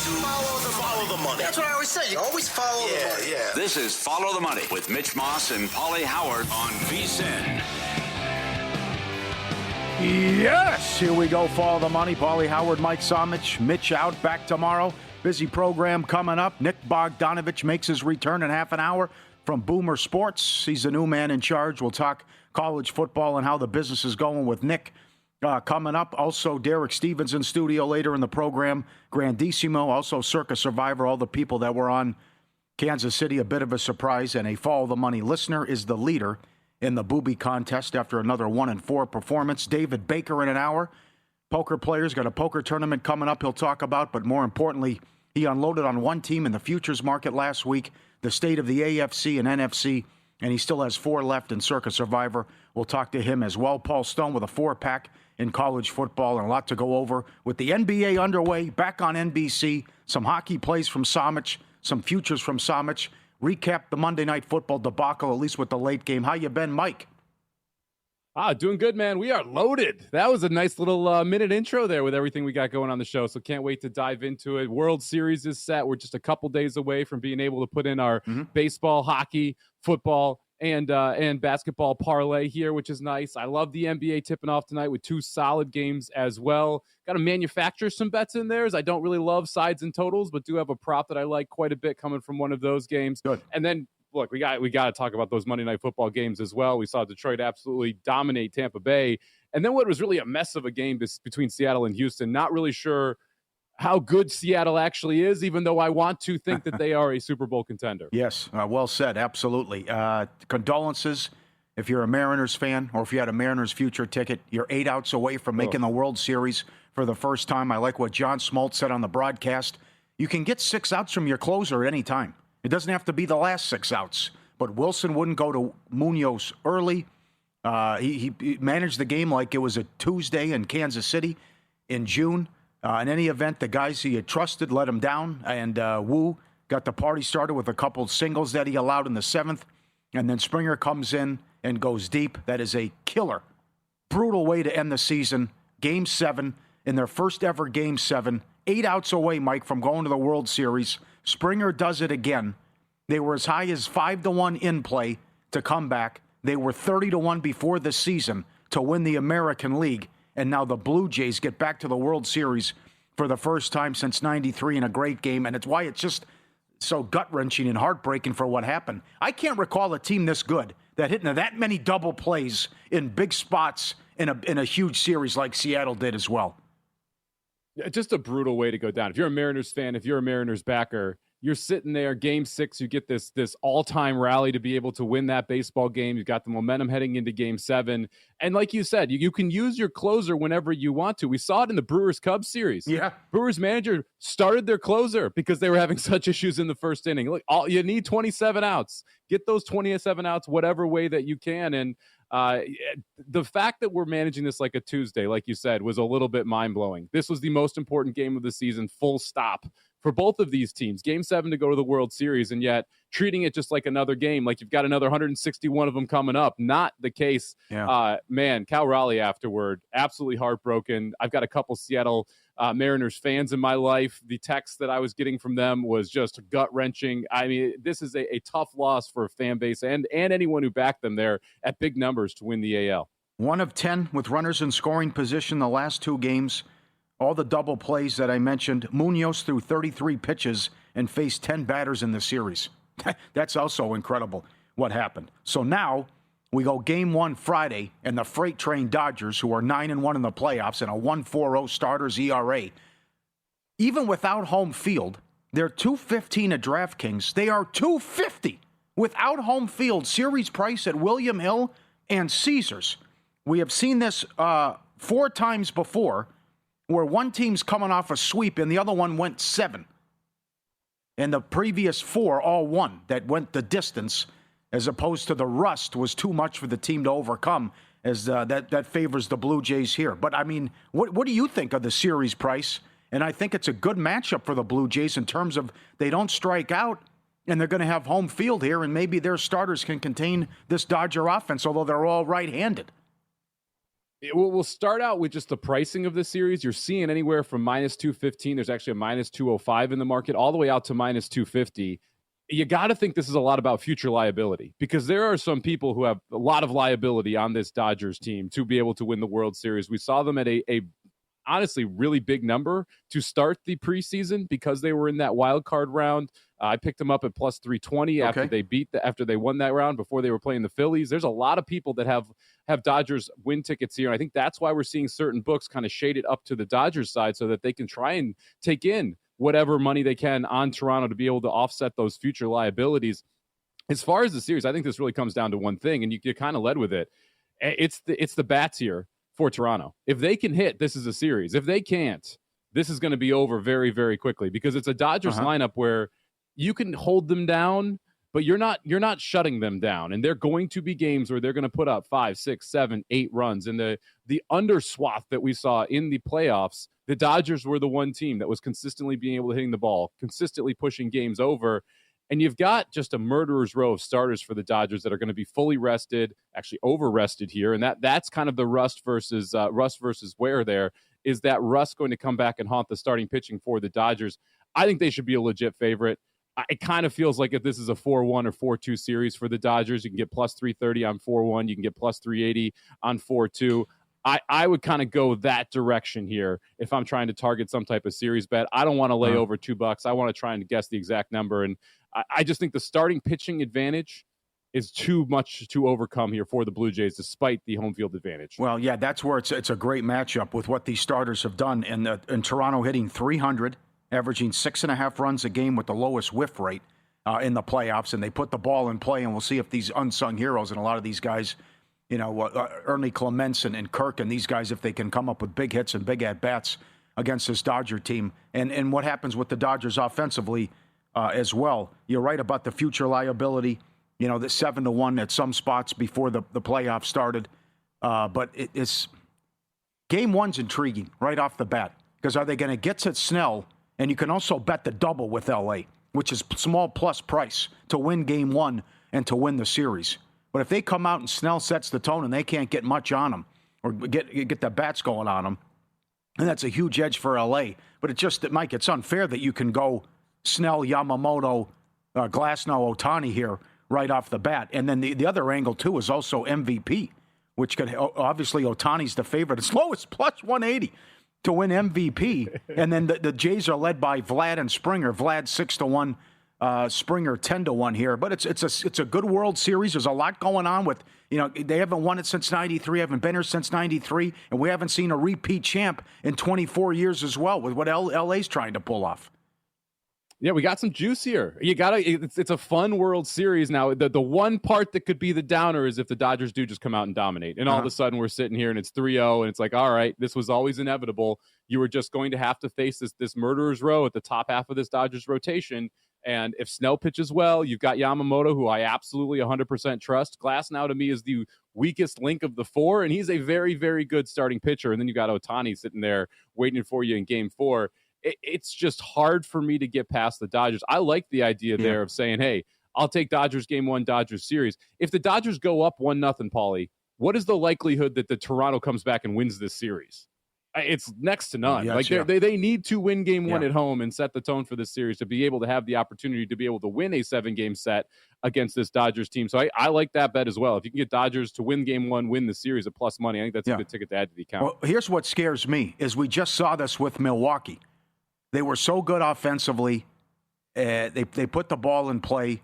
Follow the money. That's what I always say. You always follow the money. Yeah. This is Follow the Money with Mitch Moss and Paulie Howard on VSiN. Yes, here we go. Follow the Money. Paulie Howard, Mike Somich, Mitch out, back tomorrow. Busy program coming up. Nick Bogdanovich makes his return in half an hour from Boomer Sports. He's the new man in charge. We'll talk college football and how the business is going with Nick. Coming up, also Derek Stevens in studio later in the program. Grandissimo, also Circa Survivor, all the people that were on Kansas City, a bit of a surprise. And a Follow the Money listener is the leader in the Booby contest after another 1-4 performance. David Baker in an hour. Poker players, got a poker tournament coming up he'll talk about. But more importantly, he unloaded on one team in the futures market last week, the state of the AFC and NFC. And he still has 4 left in Circa Survivor. We'll talk to him as well. Paul Stone with a 4-pack in college football and a lot to go over. With the NBA underway, back on NBC, some hockey plays from Somich, some futures from Somich. Recap the Monday Night Football debacle, at least with the late game. How you been, Mike? Doing good, man. We are loaded. That was a nice little minute intro there with everything we got going on the show. So can't wait to dive into it. World Series is set. We're just a couple days away from being able to put in our baseball, hockey, football, and basketball parlay here, which is nice. I love the NBA tipping off tonight with 2 solid games as well. Got to manufacture some bets in there, as I don't really love sides and totals, but do have a prop that I like quite a bit coming from one of those games. Good. And then, look, we got to talk about those Monday Night Football games as well. We saw Detroit absolutely dominate Tampa Bay. And then what was really a mess of a game between Seattle and Houston. Not really sure how good Seattle actually is, even though I want to think that they are a Super Bowl contender. Yes, well said, absolutely. Condolences if you're a Mariners fan or if you had a Mariners future ticket. You're 8 outs away from making the World Series for the first time. I like what John Smoltz said on the broadcast. You can get 6 outs from your closer at any time. It doesn't have to be the last 6 outs. But Wilson wouldn't go to Munoz early. He managed the game like it was a Tuesday in Kansas City in June. In any event, the guys he had trusted let him down, and Wu got the party started with a couple singles that he allowed in the 7th, and then Springer comes in and goes deep. That is a killer, brutal way to end the season. Game 7, in their first ever Game 7, 8 outs away, Mike, from going to the World Series. Springer does it again. They were as high as 5-1 in play to come back. They were 30-1 before the season to win the American League. And now the Blue Jays get back to the World Series for the first time since '93 in a great game. And it's why it's just so gut-wrenching and heartbreaking for what happened. I can't recall a team this good that hit that many double plays in big spots in a huge series like Seattle did as well. Just a brutal way to go down. If you're a Mariners fan, if you're a Mariners backer, you're sitting there, Game 6, you get this all-time rally to be able to win that baseball game. You've got the momentum heading into Game 7. And like you said, you can use your closer whenever you want to. We saw it in the Brewers-Cubs series. Yeah. Brewers manager started their closer because they were having such issues in the first inning. Look, you need 27 outs. Get those 27 outs whatever way that you can. And the fact that we're managing this like a Tuesday, like you said, was a little bit mind-blowing. This was the most important game of the season, full stop, for both of these teams. Game 7 to go to the World Series, and yet treating it just like another game, like you've got another 161 of them coming up. Not the case. Yeah. Man, Cal Raleigh afterward, absolutely heartbroken. I've got a couple Seattle Mariners fans in my life. The text that I was getting from them was just gut-wrenching. I mean, this is a tough loss for a fan base and anyone who backed them there at big numbers to win the AL. 1 of 10 with runners in scoring position the last 2 games. All the double plays that I mentioned. Munoz threw 33 pitches and faced 10 batters in the series. That's also incredible what happened. So now we go Game 1 Friday, and the Freight Train Dodgers, who are 9-1 in the playoffs and a 1.40 starters ERA, even without home field, they're 215 at DraftKings. They are 250 without home field. Series price at William Hill and Caesars. We have seen this 4 times before, where one team's coming off a sweep and the other one went 7. And the previous 4 all won that went the distance, as opposed to the rust was too much for the team to overcome, as that favors the Blue Jays here. But, I mean, what do you think of the series price? And I think it's a good matchup for the Blue Jays in terms of they don't strike out, and they're going to have home field here, and maybe their starters can contain this Dodger offense, although they're all right-handed. We'll start out with just the pricing of the series. You're seeing anywhere from minus 215. There's actually a minus 205 in the market, all the way out to minus 250. You got to think this is a lot about future liability, because there are some people who have a lot of liability on this Dodgers team to be able to win the World Series. We saw them at a honestly really big number to start the preseason because they were in that wild card round. I picked them up at plus 320 after they won that round before they were playing the Phillies. There's a lot of people that have Dodgers win tickets here. And I think that's why we're seeing certain books kind of shade it up to the Dodgers side so that they can try and take in whatever money they can on Toronto to be able to offset those future liabilities. As far as the series, I think this really comes down to one thing, and you kind of led with it. It's the bats here for Toronto. If they can hit, this is a series. If they can't, this is going to be over very, very quickly, because it's a Dodgers lineup where you can hold them down, but you're not shutting them down. And they're going to be games where they're going to put up 5, 6, 7, 8 runs. And the underswath that we saw in the playoffs, the Dodgers were the one team that was consistently being able to hitting the ball, consistently pushing games over. And you've got just a murderer's row of starters for the Dodgers that are going to be fully rested, actually over-rested here. And that's kind of the rust versus wear there. Is that rust going to come back and haunt the starting pitching for the Dodgers? I think they should be a legit favorite. It kind of feels like if this is a 4-1 or 4-2 series for the Dodgers, you can get plus 330 on 4-1. You can get plus 380 on 4-2. I would kind of go that direction here if I'm trying to target some type of series bet. I don't want to lay over $2. I want to try and guess the exact number. And I just think the starting pitching advantage is too much to overcome here for the Blue Jays, despite the home field advantage. Well, yeah, that's where it's a great matchup with what these starters have done. And Toronto hitting 300, averaging 6.5 runs a game with the lowest whiff rate in the playoffs. And they put the ball in play, and we'll see if these unsung heroes and a lot of these guys, Ernie Clements and Kirk and these guys, if they can come up with big hits and big at-bats against this Dodger team. And what happens with the Dodgers offensively as well. You're right about the future liability, the 7-1 at some spots before the playoffs started. But it's game one's intriguing right off the bat, because are they going to get to Snell? And you can also bet the double with L.A., which is small plus price to win game one and to win the series. But if they come out and Snell sets the tone and they can't get much on them or get the bats going on them, and that's a huge edge for L.A. But Mike, it's unfair that you can go Snell, Yamamoto, Glasnow, Ohtani here right off the bat. And then the other angle, too, is also MVP, which could obviously Ohtani's the favorite. As low as plus 180 to win MVP. And then the Jays are led by Vlad and Springer. Vlad 6-1. Springer 10-1 here, but it's a good World Series. There's a lot going on with, they haven't won it since 93, haven't been here since 93, and we haven't seen a repeat champ in 24 years as well with what LA's trying to pull off. Yeah, we got some juice here. It's a fun World Series. Now, the one part that could be the downer is if the Dodgers do just come out and dominate, and all of a sudden we're sitting here and it's 3-0, and it's like, all right, this was always inevitable. You were just going to have to face this murderer's row at the top half of this Dodgers rotation. And if Snell pitches well, you've got Yamamoto, who I absolutely 100% trust. Glasnow, to me, is the weakest link of the four, and he's a very, very good starting pitcher. And then you got Ohtani sitting there waiting for you in game 4. It's just hard for me to get past the Dodgers. I like the idea there of saying, hey, I'll take Dodgers game 1, Dodgers series. If the Dodgers go up 1-0, Paulie, what is the likelihood that the Toronto comes back and wins this series? It's next to none. They need to win game 1 at home and set the tone for this series to be able to have the opportunity to be able to win a 7-game set against this Dodgers team. So I like that bet as well. If you can get Dodgers to win game 1, win the series at plus money, I think that's a good ticket to add to the account. Well, here's what scares me is we just saw this with Milwaukee. They were so good offensively. They put the ball in play.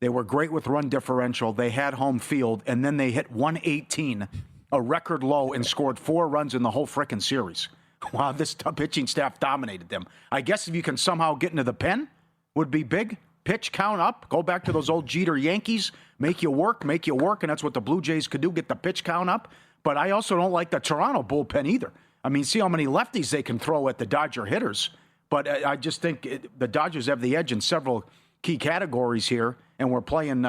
They were great with run differential. They had home field, and then they hit 118, a record low, and scored 4 runs in the whole frickin' series. Wow, this pitching staff dominated them. I guess if you can somehow get into the pen, would be big. Pitch count up. Go back to those old Jeter Yankees. Make you work, and that's what the Blue Jays could do, get the pitch count up. But I also don't like the Toronto bullpen either. I mean, see how many lefties they can throw at the Dodger hitters. But I just think the Dodgers have the edge in several key categories here, and we're playing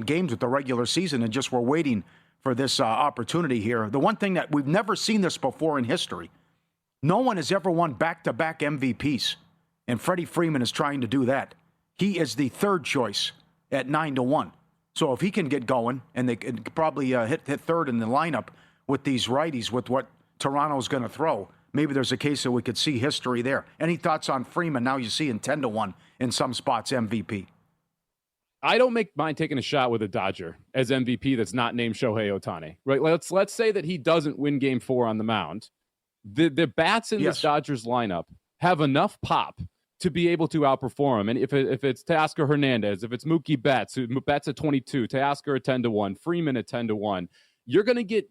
games with the regular season, and just we're waiting for this opportunity here. The one thing that we've never seen this before in history, no one has ever won back-to-back MVPs, and Freddie Freeman is trying to do that. He is the third choice at 9-1. So if he can get going, and they could probably hit third in the lineup with these righties, with what Toronto's going to throw. Maybe there's a case that we could see history there. Any thoughts on Freeman? Now you see in 10-1 in some spots MVP. I don't make mind taking a shot with a Dodger as MVP that's not named Shohei Ohtani. Right? Let's say that he doesn't win Game 4 on the mound. The bats in this Dodgers lineup have enough pop to be able to outperform him. And if it's Teoscar Hernandez, if it's Mookie Betts, who bets at 22, Teoscar at 10-1, Freeman at 10-1, you're going to get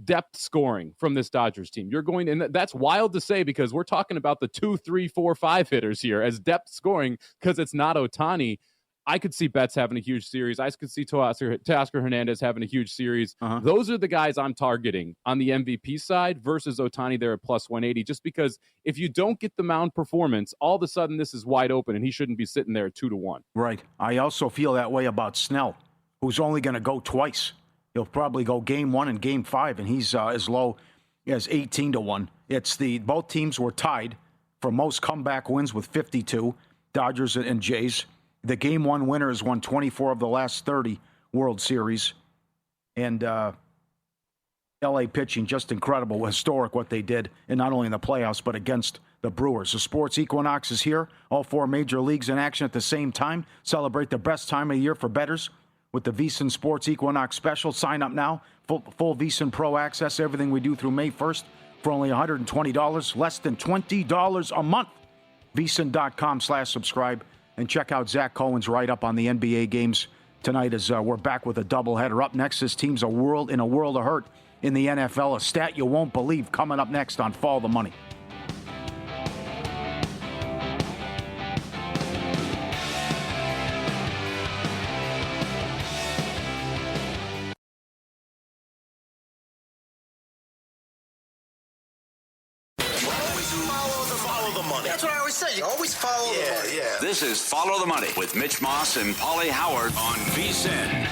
depth scoring from this Dodgers team. You're going, and that's wild to say because we're talking about the 2, 3, 4, 5 hitters here as depth scoring because it's not Ohtani. I could see Betts having a huge series. I could see Teoscar Hernandez having a huge series. Those are the guys I'm targeting on the MVP side versus Ohtani there at plus 180, just because if you don't get the mound performance, all of a sudden this is wide open and he shouldn't be sitting there at 2-1. Right. I also feel that way about Snell, who's only going to go twice. He'll probably go Game 1 and Game 5, and he's as low as 18-1. Both teams were tied for most comeback wins with 52, Dodgers and Jays. The Game 1 winner has won 24 of the last 30 World Series. And L.A. pitching, just incredible, historic what they did, and not only in the playoffs, but against the Brewers. The Sports Equinox is here. All 4 major leagues in action at the same time. Celebrate the best time of the year for bettors with the VSiN Sports Equinox Special. Sign up now. Full VSiN Pro access, everything we do through May 1st for only $120, less than $20 a month. VSiN.com/subscribe. And check out Zach Cohen's write-up on the NBA games tonight as we're back with a doubleheader. Up next, this team's in a world of hurt in the NFL. A stat you won't believe coming up next on Follow the Money. That's what I always say. You always follow the money. Yeah. This is Follow the Money with Mitch Moss and Paulie Howard on VSiN.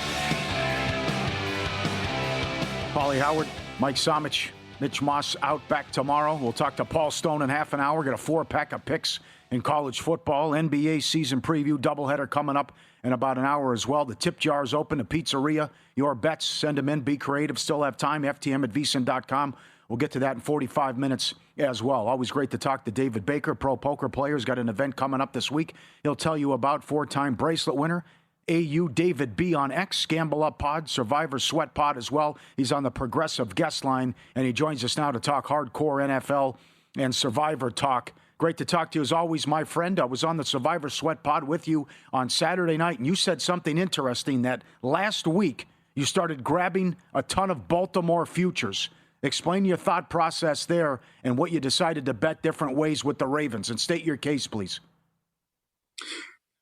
Paulie Howard, Mike Somich, Mitch Moss out back tomorrow. We'll talk to Paul Stone in half an hour. Get a 4-pack of picks in college football. NBA season preview doubleheader coming up in about an hour as well. The tip jar is open. The pizzeria. Your bets, send them in. Be creative. Still have time. FTM at VSiN.com. We'll get to that in 45 minutes as well. Always great to talk to David Baker, pro poker player. He's got an event coming up this week. He'll tell you about 4-time bracelet winner, AU David B on X, Gamble Up Pod, Survivor Sweat Pod as well. He's on the Progressive guest line, and he joins us now to talk hardcore NFL and Survivor talk. Great to talk to you as always, my friend. I was on the Survivor Sweat Pod with you on Saturday night, and you said something interesting that last week you started grabbing a ton of Baltimore futures. Explain your thought process there and what you decided to bet different ways with the Ravens. And state your case, please.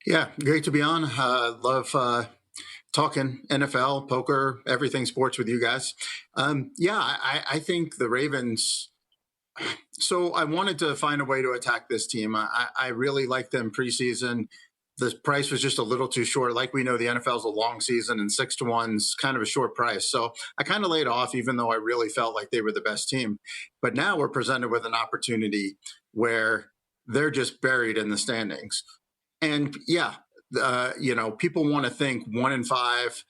Yeah, great to be on. Love talking NFL, poker, everything sports with you guys. I think the Ravens. So I wanted to find a way to attack this team. I really like them preseason. The price was just a little too short. Like we know, the NFL is a long season, and 6-1 is kind of a short price. So I kind of laid off, even though I really felt like they were the best team. But now we're presented with an opportunity where they're just buried in the standings. And people want to think 1-5,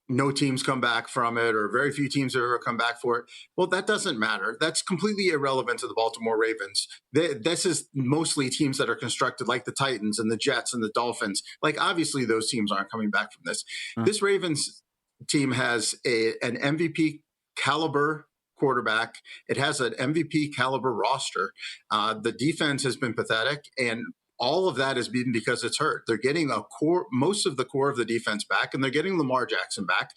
no teams come back from it, or very few teams have ever come back for it. Well, that doesn't matter. That's completely irrelevant to the Baltimore Ravens. This is mostly teams that are constructed like the Titans and the Jets and the Dolphins. Like, obviously, those teams aren't coming back from this. This Ravens team has an MVP caliber quarterback. It has an MVP caliber roster. The defense has been pathetic, and all of that has been because it's hurt. They're getting most of the core of the defense back, and they're getting Lamar Jackson back.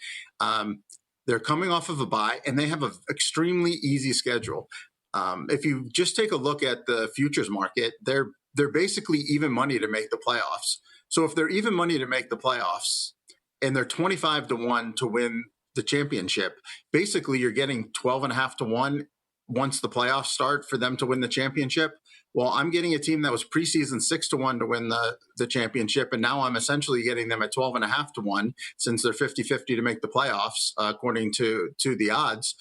They're coming off of a bye, and they have an extremely easy schedule. If you just take a look at the futures market, they're basically even money to make the playoffs. So if they're even money to make the playoffs, and they're 25-1 to win the championship, basically you're getting 12.5-1 once the playoffs start for them to win the championship. Well, I'm getting a team that was preseason 6-1 to win the championship, and now I'm essentially getting them at 12.5-1 since they're 50-50 to make the playoffs, according to the odds.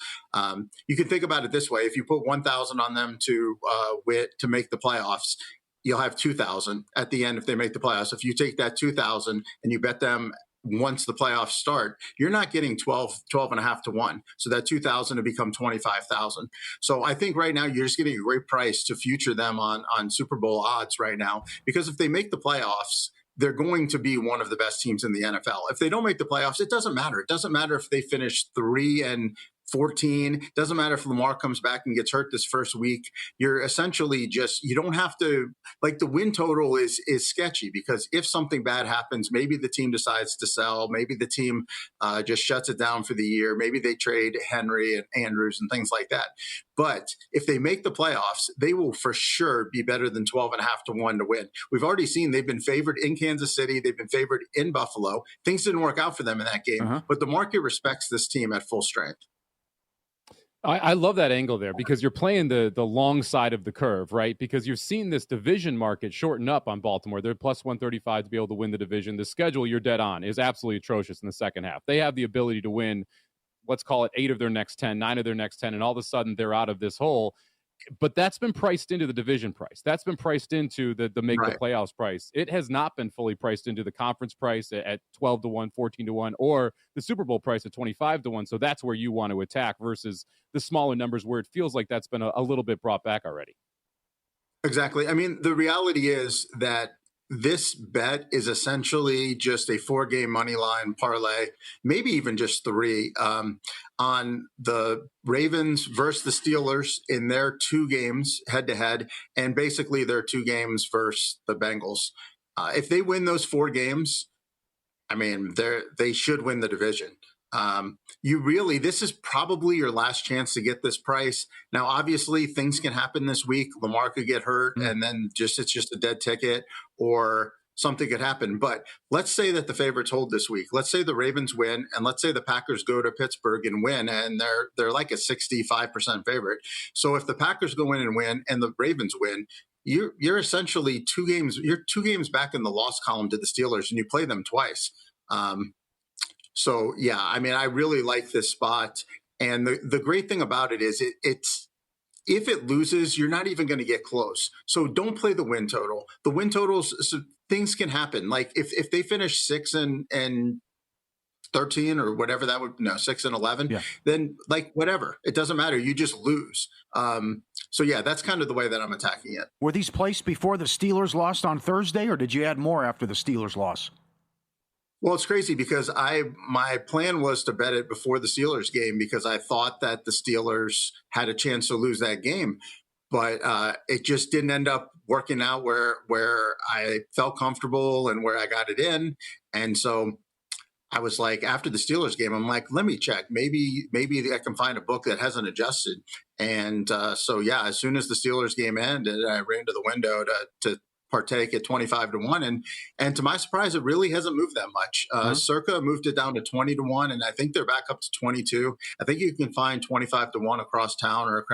You can think about it this way: if you put 1,000 on them to make the playoffs, you'll have 2,000 at the end if they make the playoffs. If you take that 2,000 and you bet them once the playoffs start, you're not getting 12 and a half to 1. So that 2,000 to become 25,000. So I think right now you're just getting a great price to future them on Super Bowl odds right now, because if they make the playoffs, they're going to be one of the best teams in the NFL. If they don't make the playoffs, it doesn't matter. It doesn't matter if they finish 3-14. It doesn't matter if Lamar comes back and gets hurt this first week. You're essentially you don't have to, like, the win total is sketchy, because if something bad happens, maybe the team decides to sell, maybe the team just shuts it down for the year, maybe they trade Henry and Andrews and things like that. But if they make the playoffs, they will for sure be better than 12 and a half to 1 to win. We've already seen they've been favored in Kansas City. They've been favored in Buffalo. Things didn't work out for them in that game, but the market respects this team at full strength. I love that angle there, because you're playing the long side of the curve, right? Because you've seen this division market shorten up on Baltimore. They're plus 135 to be able to win the division. The schedule, you're dead on, is absolutely atrocious in the second half. They have the ability to win, let's call it 8 of their next 10, 9 of their next 10, and all of a sudden they're out of this hole. But that's been priced into the division price. That's been priced into the make the playoffs price. It has not been fully priced into the conference price at 12 to 1, 14 to 1, or the Super Bowl price at 25 to 1. So that's where you want to attack versus the smaller numbers where it feels like that's been a little bit brought back already. Exactly. I mean, the reality is that this bet is essentially just a 4-game money line parlay, maybe even just 3, on the Ravens versus the Steelers in their 2 games head to head, and basically their 2 games versus the Bengals. If they win those 4 games, I mean, they should win the division. This is probably your last chance to get this price. Now, obviously, things can happen this week. Lamar could get hurt, and then it's just a dead ticket, or something could happen. But let's say that the favorites hold this week. Let's say the Ravens win, and let's say the Packers go to Pittsburgh and win, and they're like a 65% favorite. So if the Packers go in and win, and the Ravens win, you're essentially 2 games. You're 2 games back in the loss column to the Steelers, and you play them twice. So, yeah, I mean, I really like this spot. And the great thing about it is it's if it loses, you're not even going to get close. So don't play the win total. The win totals, so things can happen. Like if they finish 6 and 13 or whatever 6 and 11, then like whatever, it doesn't matter. You just lose. So, yeah, that's kind of the way that I'm attacking it. Were these placed before the Steelers lost on Thursday, or did you add more after the Steelers loss? Well, it's crazy because my plan was to bet it before the Steelers game, because I thought that the Steelers had a chance to lose that game. But it just didn't end up working out where I felt comfortable and where I got it in. And so I was like, after the Steelers game, I'm like, let me check. Maybe I can find a book that hasn't adjusted. And so, yeah, as soon as the Steelers game ended, I ran to the window to partake at 25 to 1. And to my surprise, it really hasn't moved that much. Circa moved it down to 20 to 1, and I think they're back up to 22. I think you can find 25 to 1 across town or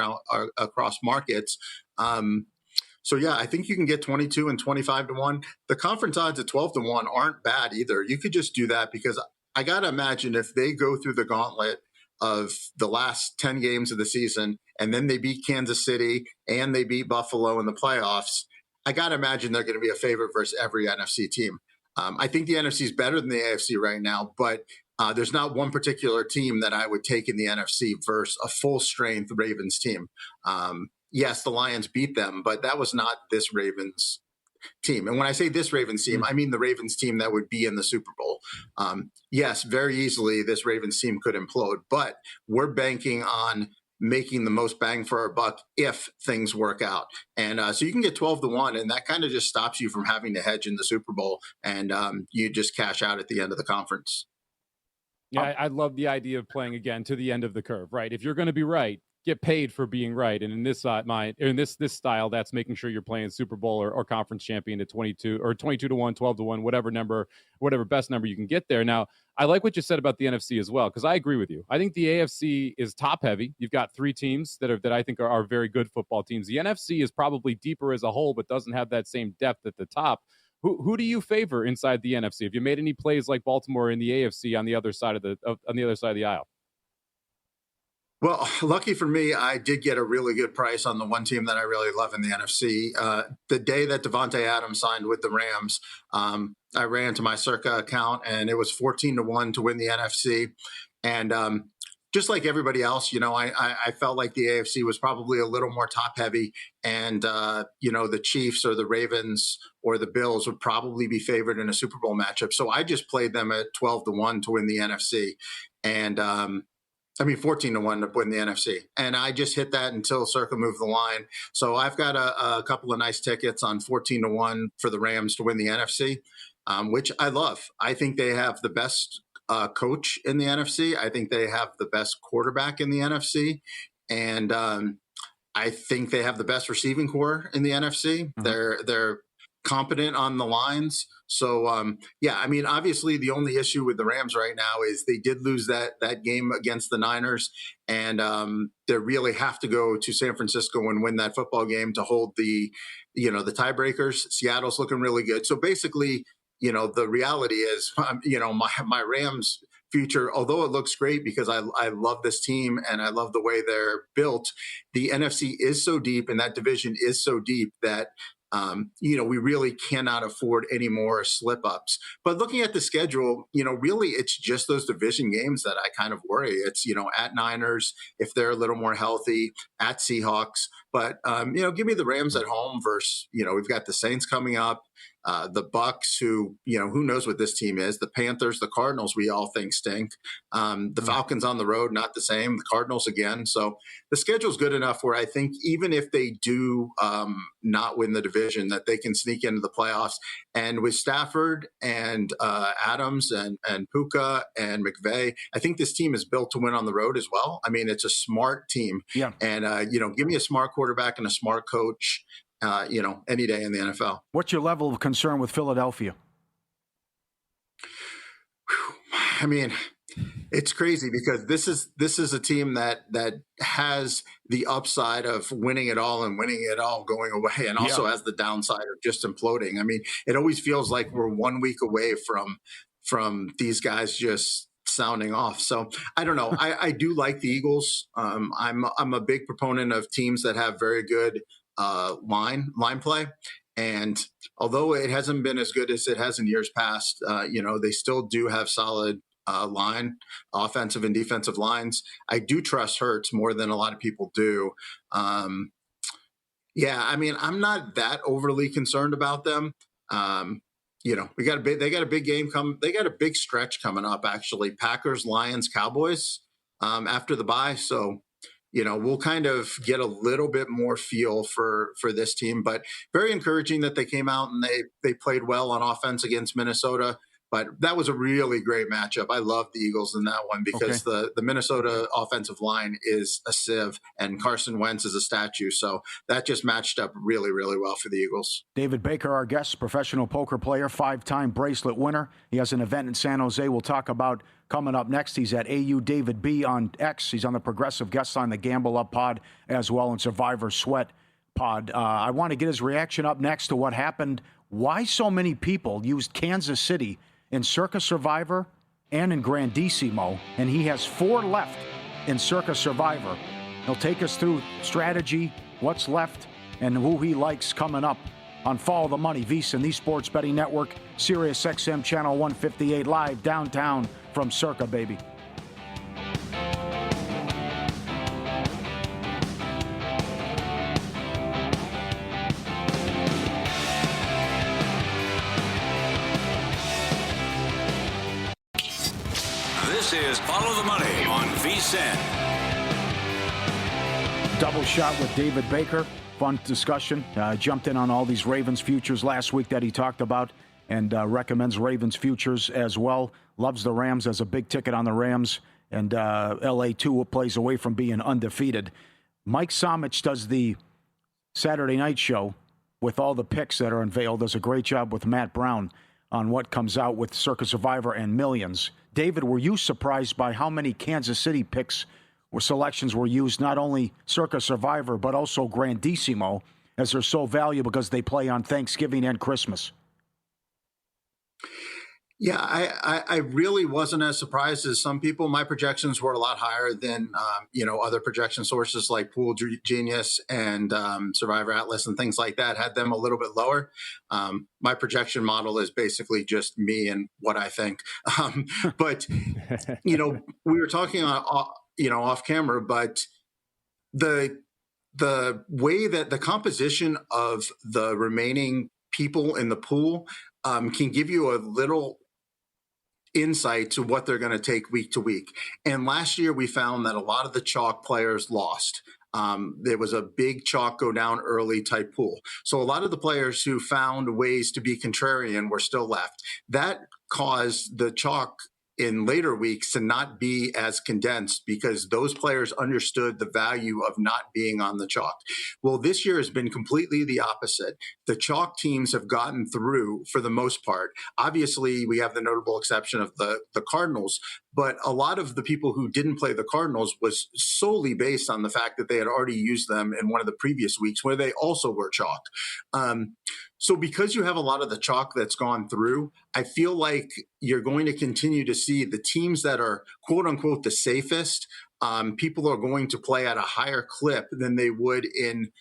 across markets. So, yeah, I think you can get 22 and 25 to 1. The conference odds at 12 to 1 aren't bad either. You could just do that, because I got to imagine if they go through the gauntlet of the last 10 games of the season, and then they beat Kansas City and they beat Buffalo in the playoffs, I got to imagine they're going to be a favorite versus every NFC team. I think the NFC is better than the AFC right now, but there's not one particular team that I would take in the NFC versus a full-strength Ravens team. Yes, the Lions beat them, but that was not this Ravens team. And when I say this Ravens team, I mean the Ravens team that would be in the Super Bowl. Yes, very easily this Ravens team could implode, but we're banking on making the most bang for our buck if things work out. And so you can get 12 to 1, and that kind of just stops you from having to hedge in the Super Bowl, and you just cash out at the end of the conference. Yeah, I love the idea of playing again to the end of the curve, right? If you're going to be right, get paid for being right. And in this this style, that's making sure you're playing Super Bowl or conference champion at 22 to 1, 12 to 1, whatever best number you can get there. Now, I like what you said about the NFC as well, because I agree with you. I think the AFC is top heavy. You've got 3 teams that I think are very good football teams. The NFC is probably deeper as a whole, but doesn't have that same depth at the top. Who do you favor inside the NFC? Have you made any plays like Baltimore in the AFC on the other side of the aisle? Well, lucky for me, I did get a really good price on the one team that I really love in the NFC. The day that Devontae Adams signed with the Rams, I ran to my Circa account, and it was 14-1 to win the NFC. And just like everybody else, I felt like the AFC was probably a little more top heavy, and the Chiefs or the Ravens or the Bills would probably be favored in a Super Bowl matchup. So I just played them at 12-1 to win the NFC, and 14-1 to win the NFC. And I just hit that until Circa moved the line. So I've got a couple of nice tickets on 14-1 for the Rams to win the NFC, which I love. I think they have the best coach in the NFC. I think they have the best quarterback in the NFC. And I think they have the best receiving core in the NFC. Mm-hmm. They're competent on the lines. So, obviously the only issue with the Rams right now is they did lose that game against the Niners, and they really have to go to San Francisco and win that football game to hold the tiebreakers. Seattle's looking really good. So basically, the reality is, my Rams future, although it looks great because I love this team and I love the way they're built, the NFC is so deep and that division is so deep that we really cannot afford any more slip ups. But looking at the schedule, really it's just those division games that I kind of worry. It's, at Niners, if they're a little more healthy, at Seahawks. But, give me the Rams at home versus, we've got the Saints coming up. The Bucks, who knows what this team is, the Panthers, the Cardinals, we all think stink. The Falcons on the road, not the same. The Cardinals again. So the schedule's good enough where I think even if they do not win the division, that they can sneak into the playoffs. And with Stafford and Adams and Puka and McVay, I think this team is built to win on the road as well. I mean, it's a smart team. Yeah. And, give me a smart quarterback and a smart coach. Any day in the NFL. What's your level of concern with Philadelphia? I mean, it's crazy because this is a team that has the upside of winning it all and winning it all going away, and also has the downside of just imploding. I mean, it always feels like we're 1 week away from these guys just sounding off. So I don't know. I do like the Eagles. I'm a big proponent of teams that have very good line play, and although it hasn't been as good as it has in years past, they still do have solid line, offensive and defensive lines. I do trust Hurts more than a lot of people do. I'm not that overly concerned about them. They got a big game they got a big stretch coming up, actually. Packers, Lions, Cowboys after the bye. So we'll kind of get a little bit more feel for this team, but very encouraging that they came out and they played well on offense against Minnesota. But that was a really great matchup. I love the Eagles in that one because the Minnesota offensive line is a sieve and Carson Wentz is a statue. So that just matched up really, really well for the Eagles. David Baker, our guest, professional poker player, 5-time bracelet winner. He has an event in San Jose we'll talk about coming up next. He's at AU David B on X. He's on the Progressive Guest Line, the Gamble Up pod as well, and Survivor Sweat pod. I want to get his reaction up next to what happened. Why so many people used Kansas City in Circa Survivor and in Grandissimo, and he has 4 left in Circa Survivor. He'll take us through strategy, what's left, and who he likes coming up on Follow the Money, VSiN, the Sports Betting Network, Sirius XM Channel 158, live downtown from Circa, baby. This is Follow the Money on VSiN. Double shot with David Baker. Fun discussion. Jumped in on all these Ravens futures last week that he talked about and recommends Ravens futures as well. Loves the Rams as a big ticket on the Rams. And LA, too, plays away from being undefeated. Mike Somich does the Saturday night show with all the picks that are unveiled. Does a great job with Matt Brown on what comes out with Circa Survivor and Millions. David, were you surprised by how many Kansas City picks or selections were used, not only Circa Survivor, but also Grandissimo, as they're so valuable because they play on Thanksgiving and Christmas? Yeah, I really wasn't as surprised as some people. My projections were a lot higher than other projection sources like Pool Genius and Survivor Atlas and things like that had them a little bit lower. My projection model is basically just me and what I think. But we were talking off camera, but the way that the composition of the remaining people in the pool can give you a little insight to what they're going to take week to week. And last year we found that a lot of the chalk players lost. There was a big chalk go down early type pool. So a lot of the players who found ways to be contrarian were still left. That caused the chalk in later weeks to not be as condensed because those players understood the value of not being on the chalk. Well, this year has been completely the opposite. The chalk teams have gotten through for the most part. Obviously, we have the notable exception of the Cardinals, but a lot of the people who didn't play the Cardinals was solely based on the fact that they had already used them in one of the previous weeks where they also were chalked. So because you have a lot of the chalk that's gone through, I feel like you're going to continue to see the teams that are quote unquote the safest. People are going to play at a higher clip than they would in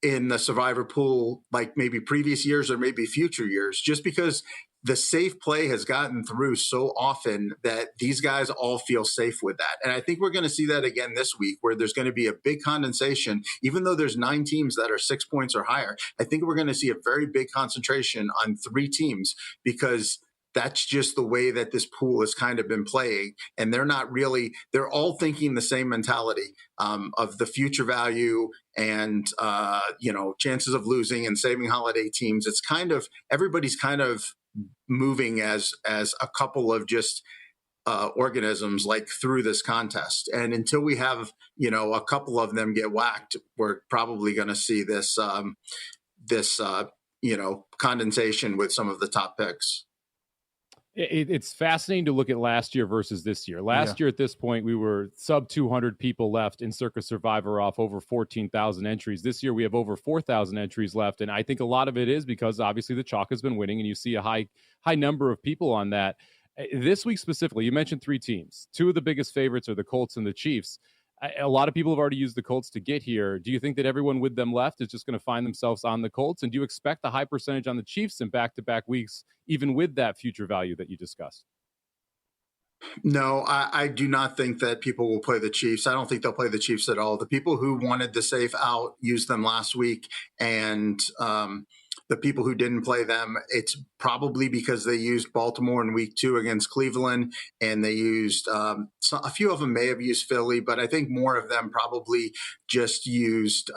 the Survivor pool, like maybe previous years or maybe future years, just because the safe play has gotten through so often that these guys all feel safe with that. And I think we're going to see that again this week where there's going to be a big condensation, even though there's 9 teams that are 6 points or higher. I think we're going to see a very big concentration on 3 teams because that's just the way that this pool has kind of been playing. And they're all thinking the same mentality of the future value and, chances of losing and saving holiday teams. It's kind of, everybody's kind of moving as a couple of just organisms like through this contest. And until we have, a couple of them get whacked, we're probably going to see this condensation with some of the top picks. It's fascinating to look at last year versus this year. Last year at this point, we were sub 200 people left in Circa Survivor off over 14,000 entries. This year, we have over 4,000 entries left. And I think a lot of it is because obviously the chalk has been winning and you see a high number of people on that. This week specifically, you mentioned 3 teams. 2 of the biggest favorites are the Colts and the Chiefs. A lot of people have already used the Colts to get here. Do you think that everyone with them left is just going to find themselves on the Colts? And do you expect a high percentage on the Chiefs in back-to-back weeks, even with that future value that you discussed? No, I do not think that people will play the Chiefs. I don't think they'll play the Chiefs at all. The people who wanted the safe out used them last week, and the people who didn't play them, it's probably because they used Baltimore in week 2 against Cleveland, and they used a few of them may have used Philly, but I think more of them probably just used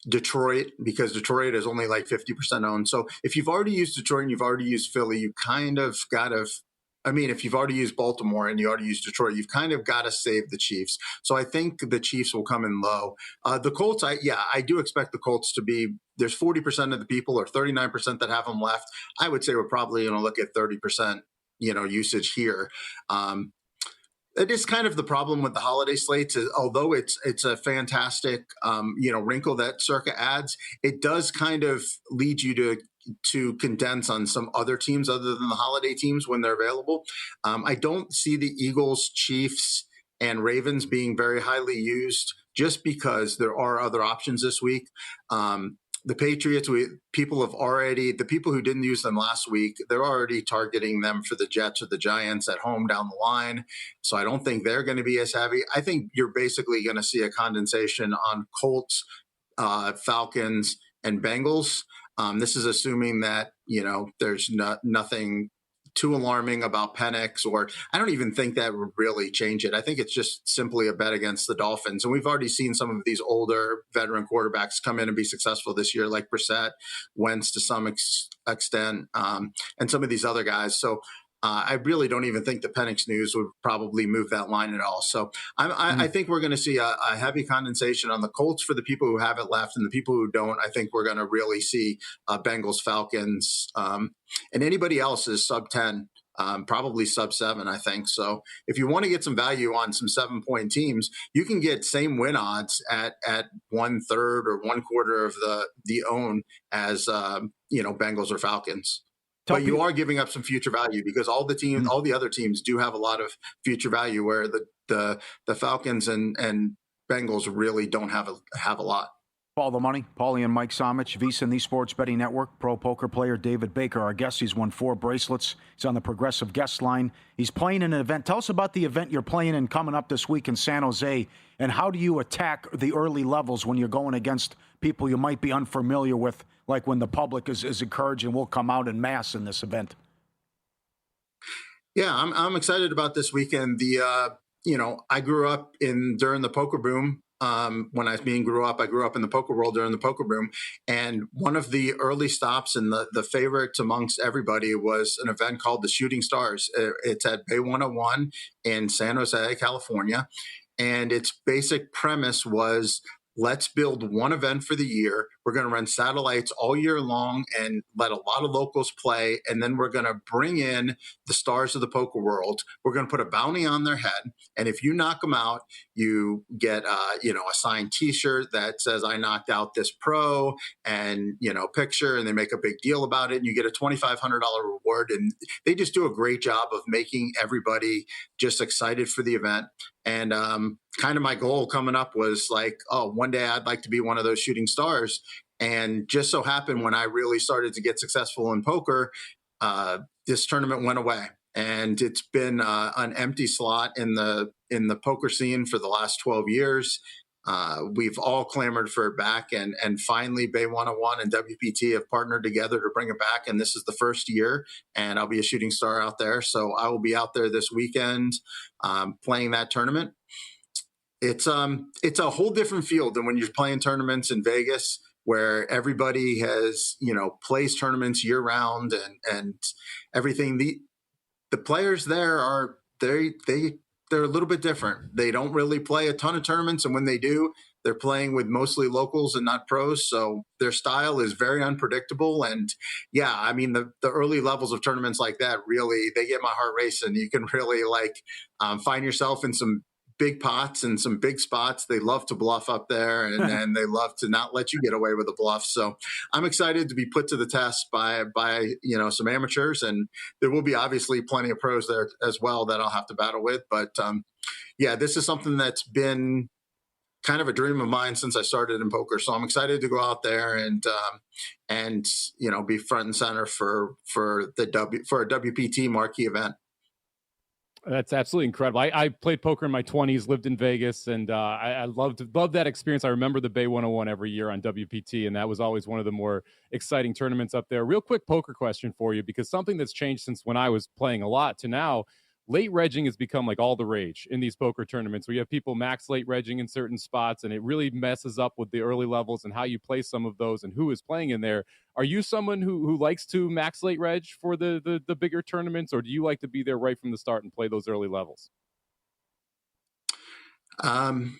Detroit because Detroit is only like 50% owned. So if you've already used Detroit and you've already used Philly, you kind of got to if you've already used Baltimore and you already used Detroit, you've kind of got to save the Chiefs. So I think the Chiefs will come in low. The Colts, I do expect the Colts to be, there's 40% of the people or 39% that have them left. I would say we're probably going to look at 30%, usage here. It is kind of the problem with the holiday slates is although it's a fantastic, wrinkle that Circa adds, it does kind of lead you to condense on some other teams other than the holiday teams when they're available. I don't see the Eagles, Chiefs, and Ravens being very highly used just because there are other options this week. The Patriots, the people who didn't use them last week, they're already targeting them for the Jets or the Giants at home down the line. So I don't think they're going to be as heavy. I think you're basically going to see a condensation on Colts, Falcons, and Bengals. This is assuming that, there's nothing too alarming about Penix, or I don't even think that would really change it. I think it's just simply a bet against the Dolphins. And we've already seen some of these older veteran quarterbacks come in and be successful this year, like Brissett, Wentz to some extent, and some of these other guys. So I really don't even think the Penix news would probably move that line at all. So I think we're going to see a heavy condensation on the Colts for the people who have it left, and the people who don't, I think we're going to really see Bengals, Falcons, and anybody else is sub 10, probably sub 7, I think. So if you want to get some value on some 7-point teams, you can get same win odds at 1/3 or 1/4 of the own as Bengals or Falcons. But you are giving up some future value because all the other teams do have a lot of future value, where the Falcons and Bengals really don't have a lot. Follow the money. Paulie and Mike Somich, VSiN, the Sports Betting Network. Pro poker player David Baker, our guest. He's won 4 bracelets. He's on the Progressive guest line. He's playing in an event. Tell us about the event you're playing in coming up this week in San Jose, and how do you attack the early levels when you're going against people you might be unfamiliar with, like when the public is encouraged and will come out en masse in this event? Yeah, I'm excited about this weekend. I grew up during the poker boom. When I grew up in the poker world during the poker boom. And one of the early stops and the favorites amongst everybody was an event called the Shooting Stars. It's at Bay 101 in San Jose, California. And its basic premise was, let's build one event for the year. We're going to run satellites all year long and let a lot of locals play. And then we're going to bring in the stars of the poker world. We're going to put a bounty on their head. And if you knock them out, you get, a signed T-shirt that says, I knocked out this pro, and, picture, and they make a big deal about it. And you get a $2,500 reward. And they just do a great job of making everybody just excited for the event. And kind of my goal coming up was like, one day I'd like to be one of those shooting stars. And just so happened when I really started to get successful in poker, this tournament went away. And it's been an empty slot in the poker scene for the last 12 years. We've all clamored for it back, and finally Bay 101 and WPT have partnered together to bring it back. And this is the first year, and I'll be a shooting star out there. So I will be out there this weekend playing that tournament. It's a whole different field than when you're playing tournaments in Vegas, where everybody has, plays tournaments year round and everything. The players there they're a little bit different. They don't really play a ton of tournaments, and when they do, they're playing with mostly locals and not pros. So their style is very unpredictable. And yeah, I mean, the early levels of tournaments like that, really, they get my heart racing. You can really find yourself in some big pots and some big spots. They love to bluff up there, and they love to not let you get away with a bluff. So I'm excited to be put to the test by some amateurs, and there will be obviously plenty of pros there as well that I'll have to battle with. But this is something that's been kind of a dream of mine since I started in poker. So I'm excited to go out there and be front and center for a WPT marquee event. That's absolutely incredible. I played poker in my 20s, lived in Vegas, and I loved that experience. I remember the Bay 101 every year on WPT, and that was always one of the more exciting tournaments up there. Real quick poker question for you, because something that's changed since when I was playing a lot to now, late regging has become like all the rage in these poker tournaments, where you have people max late regging in certain spots, and it really messes up with the early levels and how you play some of those and who is playing in there. Are you someone who likes to max late reg for the bigger tournaments, or do you like to be there right from the start and play those early levels? Kind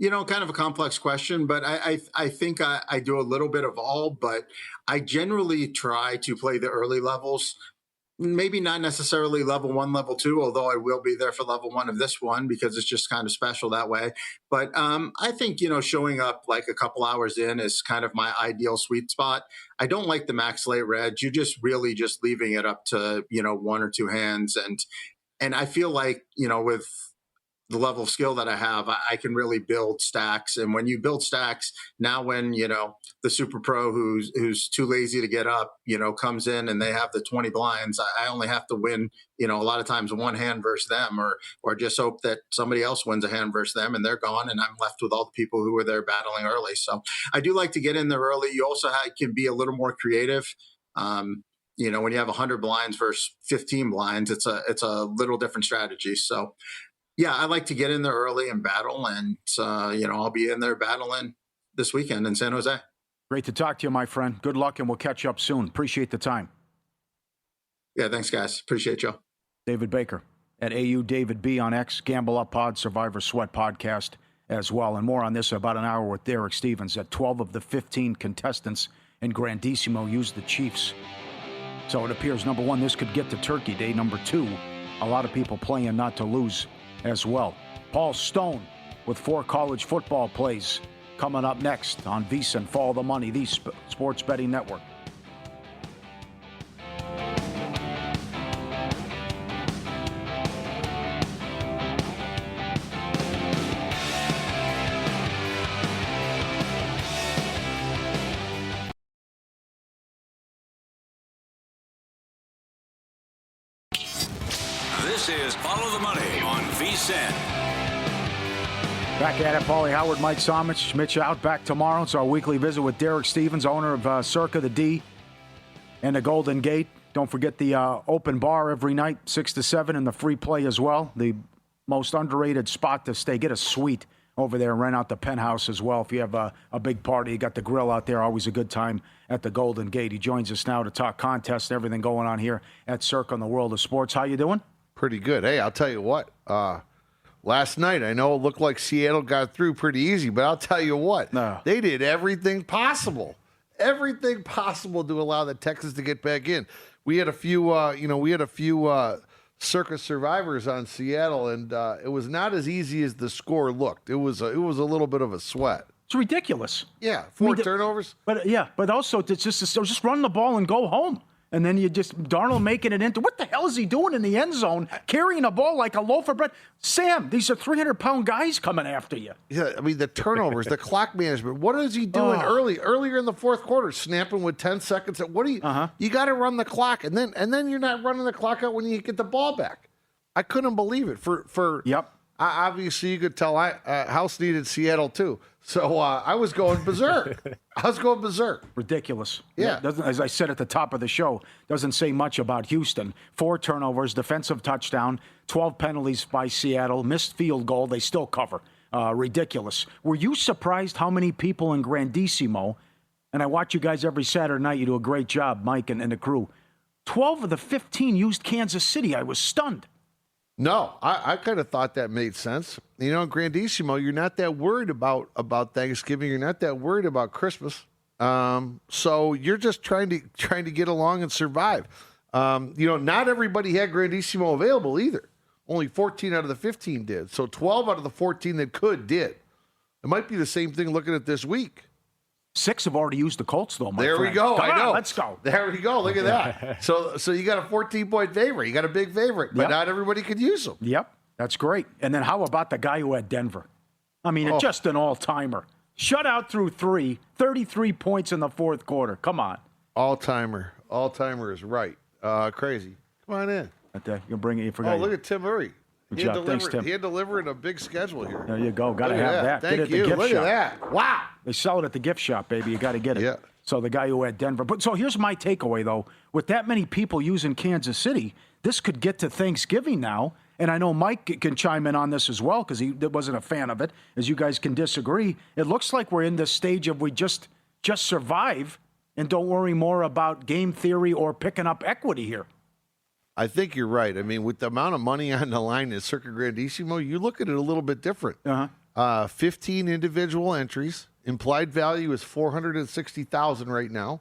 of a complex question, but I think I do a little bit of all, but I generally try to play the early levels. Maybe not necessarily level 1, level 2, although I will be there for level 1 of this one because it's just kind of special that way. But I think, showing up like a couple hours in is kind of my ideal sweet spot. I don't like the max late reg. You're just really just leaving it up to, 1 or 2 hands. And I feel like, with the level of skill that I have, I can really build stacks. And when you build stacks, now when, the super pro who's too lazy to get up, comes in and they have the 20 blinds, I only have to win, a lot of times one hand versus them, or just hope that somebody else wins a hand versus them and they're gone. And I'm left with all the people who were there battling early. So I do like to get in there early. You also can be a little more creative. When you have 100 blinds versus 15 blinds, it's a little different strategy. So yeah, I like to get in there early and battle, and I'll be in there battling this weekend in San Jose. Great to talk to you, my friend. Good luck, and we'll catch up soon. Appreciate the time. Yeah, thanks, guys. Appreciate you. David Baker at AU David B on X, Gamble Up Pod, Survivor Sweat podcast as well. And more on this about an hour with Derek Stevens. At 12 of the 15 contestants in Grandissimo used the Chiefs. So it appears, number one, this could get to Turkey Day. Number two, a lot of people playing not to lose as well. Paul Stone with 4 college football plays coming up next on VSiN. Follow the Money, the Sports Betting Network. This is Follow the Money on VSiN. Back at it, Paulie Howard, Mike Somich, Mitch out. Back tomorrow. It's our weekly visit with Derek Stevens, owner of Circa, the D, and the Golden Gate. Don't forget the open bar every night, 6 to 7, and the free play as well. The most underrated spot to stay. Get a suite over there and rent out the penthouse as well. If you have a big party, you got the grill out there, always a good time at the Golden Gate. He joins us now to talk contests, everything going on here at Circa in the world of sports. How you doing? Pretty good. Hey, I'll tell you what. Last night, I know it looked like Seattle got through pretty easy, but I'll tell you what. No. They did everything possible to allow the Texans to get back in. We had a few, Circus survivors on Seattle, and it was not as easy as the score looked. It was a little bit of a sweat. It's ridiculous. Yeah, four turnovers. But also it's just run the ball and go home. And then Darnold making it into, what the hell is he doing in the end zone, carrying a ball like a loaf of bread? Sam, these are 300-pound guys coming after you. Yeah, I mean, the turnovers, the clock management. What is he doing earlier in the fourth quarter, snapping with 10 seconds? What do you? You got to run the clock, and then you're not running the clock out when you get the ball back. I couldn't believe it. Yep. Obviously, you could tell House needed Seattle too. So I was going berserk. Ridiculous. Yeah. As I said at the top of the show, doesn't say much about Houston. 4 turnovers, defensive touchdown, 12 penalties by Seattle, missed field goal. They still cover. Ridiculous. Were you surprised how many people in Grandissimo, and I watch you guys every Saturday night, you do a great job, Mike and the crew, 12 of the 15 used Kansas City. I was stunned. No, I kind of thought that made sense. You know, in Grandissimo, you're not that worried about Thanksgiving. You're not that worried about Christmas. So you're just trying to get along and survive. Not everybody had Grandissimo available either. Only 14 out of the 15 did. So 12 out of the 14 that did. It might be the same thing looking at this week. 6 have already used the Colts, though, my There friend. we go. Come I know. on, let's go. There we go. Look at that. So you got a 14-point favorite. You got a big favorite, but not everybody could use them. Yep, that's great. And then how about the guy who had Denver? I mean, just an all-timer. Shutout through 3, 33 points in the fourth quarter. Come on. All-timer is right. Crazy. Come on in. You'll bring it. You forgot. Oh, look at Tim Murray. Good job. Thanks, Tim. He had delivered a big schedule here. There you go. Got to have that. Thank get it you. at the gift Look shop. at that. Wow. They sell it at the gift shop, baby. You got to get it. Yeah. So the guy who had Denver. But so here's my takeaway, though. With that many people using Kansas City, this could get to Thanksgiving now. And I know Mike can chime in on this as well because he wasn't a fan of it, as you guys can disagree. It looks like we're in this stage of we just survive and don't worry more about game theory or picking up equity here. I think you're right. I mean, with the amount of money on the line in Circa Grandissimo, you look at it a little bit different. 15 individual entries. Implied value is $460,000 right now.